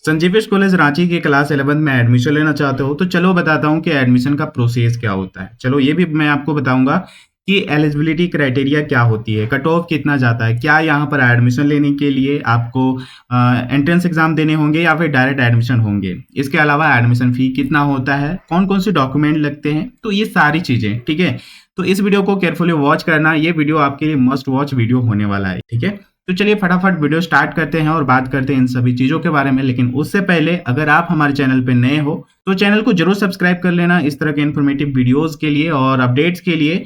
संजीविश college Ranchi के class 11 में admission लेना चाहते हो तो चलो बताता हूँ कि एडमिशन का प्रोसेस क्या होता है। चलो ये भी मैं आपको बताऊंगा कि एलिजिबिलिटी क्राइटेरिया क्या होती है, कट ऑफ कितना जाता है, क्या यहाँ पर एडमिशन लेने के लिए आपको एंट्रेंस एग्जाम देने होंगे या फिर डायरेक्ट एडमिशन होंगे। इसके अलावा एडमिशन फी कितना होता है, कौन कौन से डॉक्यूमेंट लगते हैं, तो ये सारी चीजें ठीक है। तो इस वीडियो को केयरफुली वॉच करना, ये वीडियो आपके लिए मस्ट वॉच वीडियो होने वाला है, ठीक है। तो चलिए फटाफट वीडियो स्टार्ट करते हैं और बात करते हैं इन सभी चीजों के बारे में। लेकिन उससे पहले अगर आप हमारे चैनल पे नए हो तो चैनल को जरूर सब्सक्राइब कर लेना इस तरह के इन्फॉर्मेटिव वीडियोस के लिए और अपडेट्स के लिए।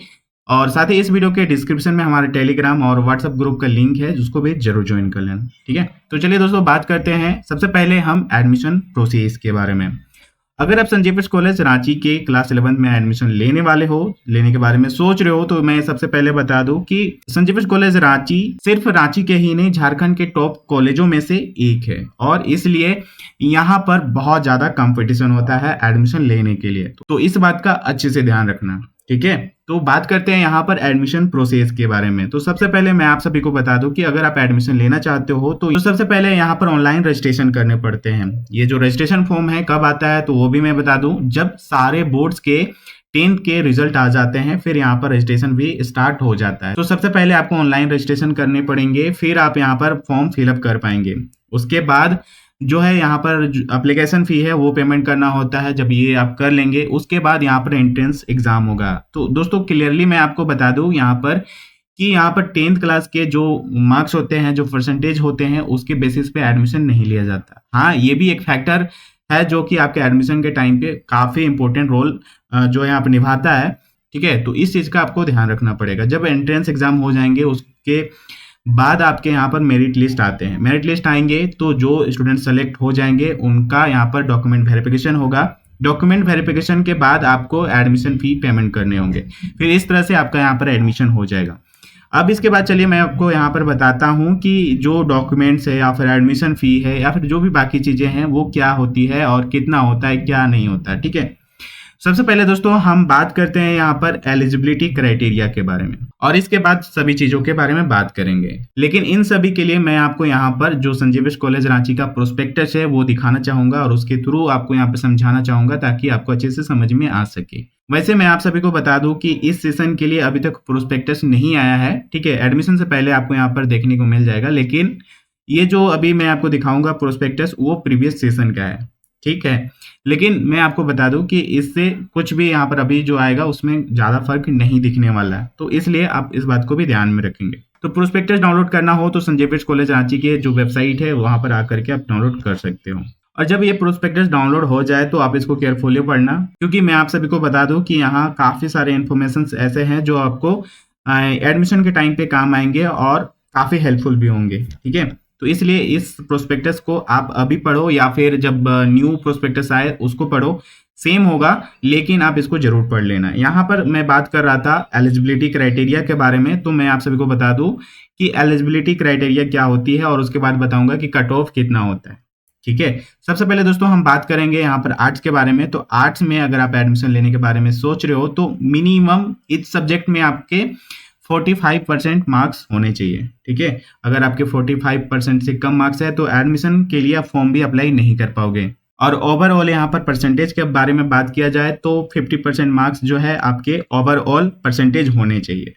और साथ ही इस वीडियो के डिस्क्रिप्शन में हमारे टेलीग्राम और व्हाट्सएप ग्रुप का लिंक है जिसको भी जरूर ज्वाइन कर लेना, ठीक है। तो चलिए दोस्तों बात करते हैं सबसे पहले हम एडमिशन प्रोसेस के बारे में। अगर आप संजीविश कॉलेज रांची के क्लास 11 में एडमिशन लेने के बारे में सोच रहे हो तो मैं सबसे पहले बता दूं कि संजीविश कॉलेज रांची सिर्फ रांची के ही नहीं, झारखंड के टॉप कॉलेजों में से एक है और इसलिए यहाँ पर बहुत ज्यादा कंपटीशन होता है एडमिशन लेने के लिए। तो इस बात का अच्छे से ध्यान रखना, ठीक है। तो बात करते हैं यहाँ पर एडमिशन प्रोसेस के बारे में। तो सबसे पहले मैं आप सभी को बता दूं कि अगर आप एडमिशन लेना चाहते हो तो सबसे पहले यहाँ पर ऑनलाइन रजिस्ट्रेशन करने पड़ते हैं। ये जो रजिस्ट्रेशन फॉर्म है कब आता है तो वो भी मैं बता दूं, जब सारे बोर्ड्स के 10th के रिजल्ट आ जाते हैं फिर यहाँ पर रजिस्ट्रेशन भी स्टार्ट हो जाता है। तो सबसे पहले आपको ऑनलाइन रजिस्ट्रेशन करने पड़ेंगे, फिर आप यहाँ पर फॉर्म फिलअप कर पाएंगे। उसके बाद जो है यहाँ पर एप्लीकेशन फी है वो पेमेंट करना होता है। जब ये आप कर लेंगे उसके बाद यहाँ पर एंट्रेंस एग्जाम होगा। तो दोस्तों क्लियरली मैं आपको बता दूं यहाँ पर कि यहाँ पर 10th क्लास के जो मार्क्स होते हैं, जो परसेंटेज होते हैं, उसके बेसिस पे एडमिशन नहीं लिया जाता। हाँ, ये भी एक फैक्टर है जो कि आपके एडमिशन के टाइम पे काफी इंपॉर्टेंट रोल जो है यहाँ पर निभाता है, ठीक है। तो इस चीज का आपको ध्यान रखना पड़ेगा। जब एंट्रेंस एग्जाम हो जाएंगे उसके बाद आपके यहाँ पर मेरिट लिस्ट आते हैं। मेरिट लिस्ट आएंगे तो जो स्टूडेंट सेलेक्ट हो जाएंगे उनका यहाँ पर डॉक्यूमेंट वेरिफिकेशन होगा। डॉक्यूमेंट वेरिफिकेशन के बाद आपको एडमिशन फी पेमेंट करने होंगे। फिर इस तरह से आपका यहाँ पर एडमिशन हो जाएगा। अब इसके बाद चलिए मैं आपको यहाँ पर बताता हूँ कि जो डॉक्यूमेंट्स है या फिर एडमिशन फी है या फिर जो भी बाकी चीजें हैं वो क्या होती है और कितना होता है, क्या नहीं होता है, ठीक है। सबसे पहले दोस्तों हम बात करते हैं यहाँ पर एलिजिबिलिटी क्राइटेरिया के बारे में और इसके बाद सभी चीजों के बारे में बात करेंगे। लेकिन इन सभी के लिए मैं आपको यहाँ पर जो संजीविश कॉलेज रांची का प्रोस्पेक्टस है वो दिखाना चाहूंगा और उसके थ्रू आपको यहाँ पर समझाना चाहूंगा ताकि आपको अच्छे से समझ में आ सके। वैसे मैं आप सभी को बता दूं कि इस सेशन के लिए अभी तक प्रोस्पेक्टस नहीं आया है, ठीक है। एडमिशन से पहले आपको यहाँ पर देखने को मिल जाएगा, लेकिन ये जो अभी मैं आपको दिखाऊंगा प्रोस्पेक्टस वो प्रीवियस सेशन का है, ठीक है। लेकिन मैं आपको बता दूं कि इससे कुछ भी यहाँ पर अभी जो आएगा उसमें ज्यादा फर्क नहीं दिखने वाला है, तो इसलिए आप इस बात को भी ध्यान में रखेंगे। तो प्रोस्पेक्टस डाउनलोड करना हो तो संजीविश कॉलेज रांची के जो वेबसाइट है वहां पर आकर के आप डाउनलोड कर सकते हो। और जब ये प्रोस्पेक्टस डाउनलोड हो जाए तो आप इसको केयरफुली पढ़ना, क्योंकि मैं आप सभी को बता दूं कि यहाँ काफी सारे इन्फॉर्मेशन ऐसे हैं जो आपको एडमिशन के टाइम पे काम आएंगे और काफी हेल्पफुल भी होंगे, ठीक है। तो इसलिए इस प्रोस्पेक्टस को आप अभी पढ़ो या फिर जब न्यू प्रोस्पेक्टस आए उसको पढ़ो, सेम होगा, लेकिन आप इसको जरूर पढ़ लेना। यहाँ पर मैं बात कर रहा था एलिजिबिलिटी क्राइटेरिया के बारे में, तो मैं आप सभी को बता दूं कि एलिजिबिलिटी क्राइटेरिया क्या होती है और उसके बाद बताऊंगा कि कट ऑफ कितना होता है, ठीक है। सबसे पहले दोस्तों हम बात करेंगे यहाँ पर आर्ट्स के बारे में। तो आर्ट्स में अगर आप एडमिशन लेने के बारे में सोच रहे हो तो मिनिमम इस सब्जेक्ट में आपके 45% मार्क्स होने चाहिए, ठीक है। अगर आपके 45% से कम मार्क्स है तो एडमिशन के लिए आप फॉर्म भी अप्लाई नहीं कर पाओगे। और ओवरऑल यहाँ पर परसेंटेज के बारे में बात किया जाए तो 50% मार्क्स जो है आपके ओवरऑल परसेंटेज होने चाहिए,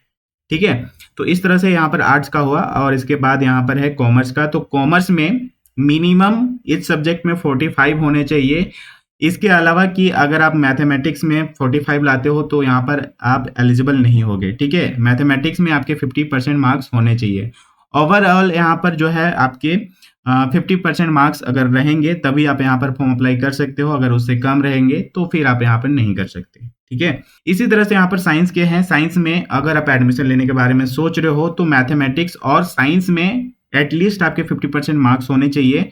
ठीक है। तो इस तरह से यहाँ पर आर्ट्स का हुआ। और इसके बाद यहाँ पर है कॉमर्स का। तो कॉमर्स में मिनिमम इस सब्जेक्ट में 45 होने चाहिए। इसके अलावा कि अगर आप मैथमेटिक्स में 45 लाते हो तो यहाँ पर आप एलिजिबल नहीं होगे, ठीक है। मैथमेटिक्स में आपके 50% मार्क्स होने चाहिए। ओवरऑल यहाँ पर जो है आपके 50% मार्क्स अगर रहेंगे तभी आप यहाँ पर फॉर्म अप्लाई कर सकते हो। अगर उससे कम रहेंगे तो फिर आप यहाँ पर नहीं कर सकते, ठीक है। इसी तरह से यहाँ पर साइंस के हैं। साइंस में अगर आप एडमिशन लेने के बारे में सोच रहे हो तो मैथमेटिक्स और साइंस में एटलीस्ट आपके 50% मार्क्स होने चाहिए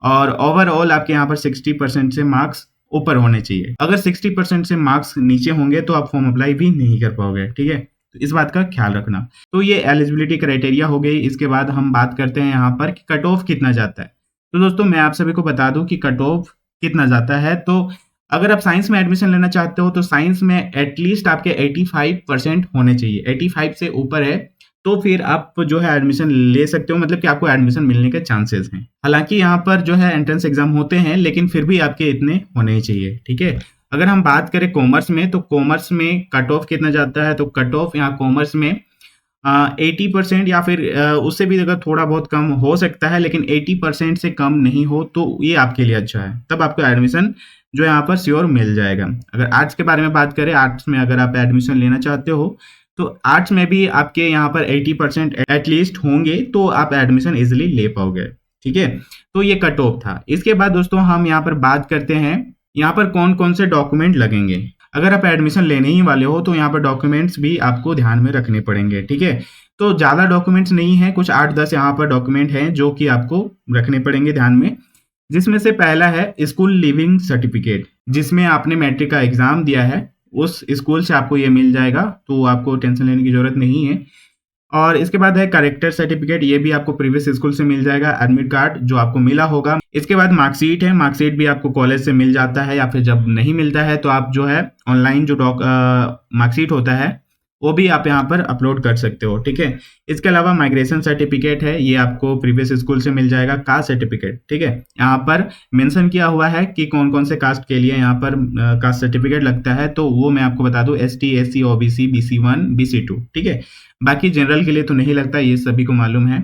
और ओवरऑल आपके यहाँ पर 60% से मार्क्स ऊपर होने चाहिए। अगर 60% से मार्क्स नीचे होंगे तो आप फॉर्म अप्लाई भी नहीं कर पाओगे, ठीक है। तो इस बात का ख्याल रखना। तो ये एलिजिबिलिटी क्राइटेरिया हो गई। इसके बाद हम बात करते हैं यहाँ पर कि कट ऑफ कितना जाता है। तो दोस्तों मैं आप सभी को बता दूं कि कट ऑफ कितना जाता है। तो अगर आप साइंस में एडमिशन लेना चाहते हो तो साइंस में एटलीस्ट आपके 85% होने चाहिए। 85 से ऊपर है तो फिर आप जो है एडमिशन ले सकते हो, मतलब कि आपको एडमिशन मिलने के चांसेस हैं। हालाँकि यहाँ पर जो है एंट्रेंस एग्ज़ाम होते हैं, लेकिन फिर भी आपके इतने होने ही चाहिए, ठीक है? अगर हम बात करें कॉमर्स में, तो कॉमर्स में कट ऑफ कितना जाता है, तो कट ऑफ यहाँ कॉमर्स में 80% या फिर उससे भी अगर थोड़ा बहुत कम हो सकता है, लेकिन 80% से कम नहीं हो तो ये आपके लिए अच्छा है। तब आपको एडमिशन जो है यहाँ पर श्योर मिल जाएगा। अगर आर्ट्स के बारे में बात करें, आर्ट्स में अगर आप एडमिशन लेना चाहते हो, तो आर्ट्स में भी आपके यहाँ पर 80% एटलीस्ट होंगे, तो आप एडमिशन ईज़िली ले पाओगे, ठीक है? तो ये कट ऑफ था। इसके बाद दोस्तों हम यहाँ पर बात करते हैं, यहाँ पर कौन-कौन से डॉक्यूमेंट लगेंगे। अगर आप एडमिशन लेने ही वाले हो, तो यहाँ पर डॉक्यूमेंट्स भी आपको ध्यान में रखने पड़ेंगे, ठीक है? तो ज़्यादा डॉक्यूमेंट्स नहीं हैं, कुछ 8-10 यहाँ पर डॉक्यूमेंट हैं जो कि आपको रखने पड़ेंगे ध्यान में। जिसमें से पहला है स्कूल लीविंग सर्टिफिकेट, जिसमें आपने मैट्रिक का एग्ज़ाम दिया है, उस स्कूल से आपको ये मिल जाएगा, तो आपको टेंशन लेने की ज़रूरत नहीं है। और इसके बाद है कैरेक्टर सर्टिफिकेट, ये भी आपको प्रीवियस स्कूल से मिल जाएगा। एडमिट कार्ड जो आपको मिला होगा। इसके बाद मार्कशीट है, मार्कशीट भी आपको कॉलेज से मिल जाता है, या फिर जब नहीं मिलता है तो आप जो है ऑनलाइन जो मार्कशीट होता है वो भी आप यहाँ पर अपलोड कर सकते हो, ठीक है? इसके अलावा माइग्रेशन सर्टिफिकेट है, ये आपको प्रीवियस स्कूल से मिल जाएगा। कास्ट सर्टिफिकेट, ठीक है? यहाँ पर मेंशन किया हुआ है कि कौन कौन से कास्ट के लिए यहाँ पर कास्ट सर्टिफिकेट लगता है, तो वो मैं आपको बता दूं, ST SC OBC BC1 BC2, ठीक है? बाकी जनरल के लिए तो नहीं लगता, ये सभी को मालूम है।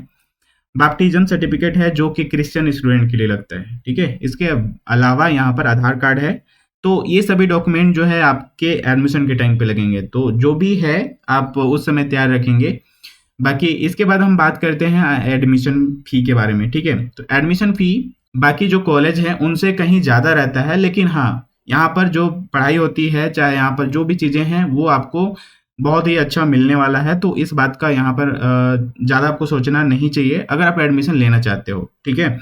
बैप्टिज्म सर्टिफिकेट है जो कि क्रिश्चियन स्टूडेंट के लिए लगता है, ठीक है? इसके अलावा यहाँ पर आधार कार्ड है। तो ये सभी डॉक्यूमेंट जो है आपके एडमिशन के टाइम पे लगेंगे, तो जो भी है आप उस समय तैयार रखेंगे। बाकी इसके बाद हम बात करते हैं एडमिशन फ़ी के बारे में, ठीक है? तो एडमिशन फ़ी बाकी जो कॉलेज हैं उनसे कहीं ज़्यादा रहता है, लेकिन हाँ, यहाँ पर जो पढ़ाई होती है, चाहे यहाँ पर जो भी चीज़ें हैं, वो आपको बहुत ही अच्छा मिलने वाला है। तो इस बात का यहाँ पर ज़्यादा आपको सोचना नहीं चाहिए अगर आप एडमिशन लेना चाहते हो, ठीक है?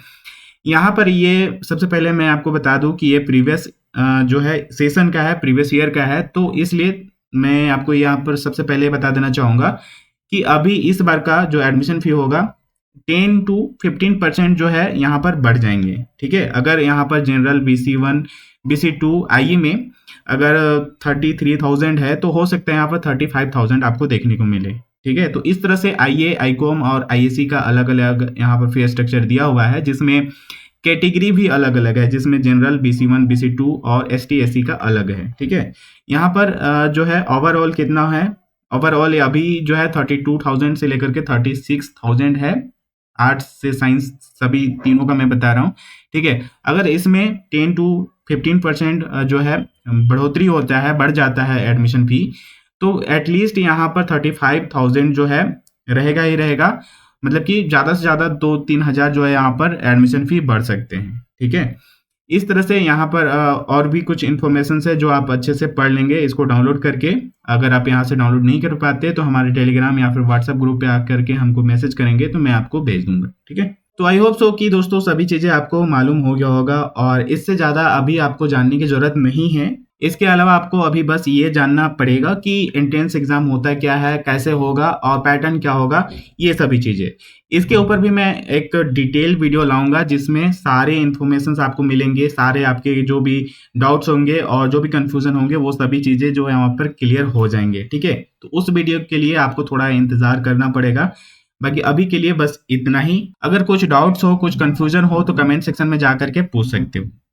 यहाँ पर ये सबसे पहले मैं आपको बता दूँ कि ये प्रीवियस जो है सेशन का है, प्रीवियस ईयर का है, तो इसलिए मैं आपको यहाँ पर सबसे पहले बता देना चाहूँगा कि अभी इस बार का जो एडमिशन फ़ी होगा 10 टू 15% जो है यहाँ पर बढ़ जाएँगे, ठीक है? अगर यहाँ पर जनरल BC1, BC2 IE में अगर 33,000 है, तो हो सकता है यहाँ पर 35,000 आपको देखने को मिले, ठीक है? तो इस तरह से IA, ICOM और ISC का अलग-अलग यहाँ पर फ़ी स्ट्रक्चर दिया हुआ है, जिसमें कैटेगरी भी अलग-अलग है, जिसमें जनरल, BC1, BC2 और ST SC का अलग है, ठीक है? यहाँ पर जो है ओवरऑल कितना है, ओवरऑल अभी जो है 32,000 से लेकर के 36,000 है। आर्ट्स से साइंस सभी तीनों का मैं बता रहा हूँ, ठीक है? अगर इसमें 10 टू 15% जो है बढ़ोतरी होता है, बढ़ जाता है एडमिशन फ़ी, तो एटलीस्ट यहाँ पर 35,000 जो है रहेगा ही रहेगा। मतलब कि ज़्यादा से ज़्यादा 2-3 हज़ार जो है यहाँ पर एडमिशन फ़ी बढ़ सकते हैं, ठीक है? इस तरह से यहाँ पर और भी कुछ इन्फॉर्मेशंस है जो आप अच्छे से पढ़ लेंगे इसको डाउनलोड करके। अगर आप यहाँ से डाउनलोड नहीं कर पाते तो हमारे टेलीग्राम या फिर व्हाट्सएप ग्रुप पे आकर के हमको मैसेज करेंगे तो मैं आपको भेज दूँगा, ठीक है? तो आई होप सो कि दोस्तों सभी चीज़ें आपको मालूम हो गया होगा और इससे ज़्यादा अभी आपको जानने की ज़रूरत नहीं है। इसके अलावा आपको अभी बस ये जानना पड़ेगा कि एंट्रेंस एग्ज़ाम होता क्या है, कैसे होगा और पैटर्न क्या होगा, ये सभी चीज़ें। इसके ऊपर भी मैं एक डिटेल वीडियो लाऊँगा जिसमें सारे इन्फॉर्मेशंस आपको मिलेंगे, सारे आपके जो भी डाउट्स होंगे और जो भी कन्फ्यूज़न होंगे वो सभी चीज़ें जो है वहाँ पर क्लियर हो जाएँगे, ठीक है? तो उस वीडियो के लिए आपको थोड़ा इंतज़ार करना पड़ेगा। बाकी अभी के लिए बस इतना ही। अगर कुछ डाउट्स हो, कुछ कन्फ्यूज़न हो तो कमेंट सेक्शन में जा कर के पूछ सकते हो।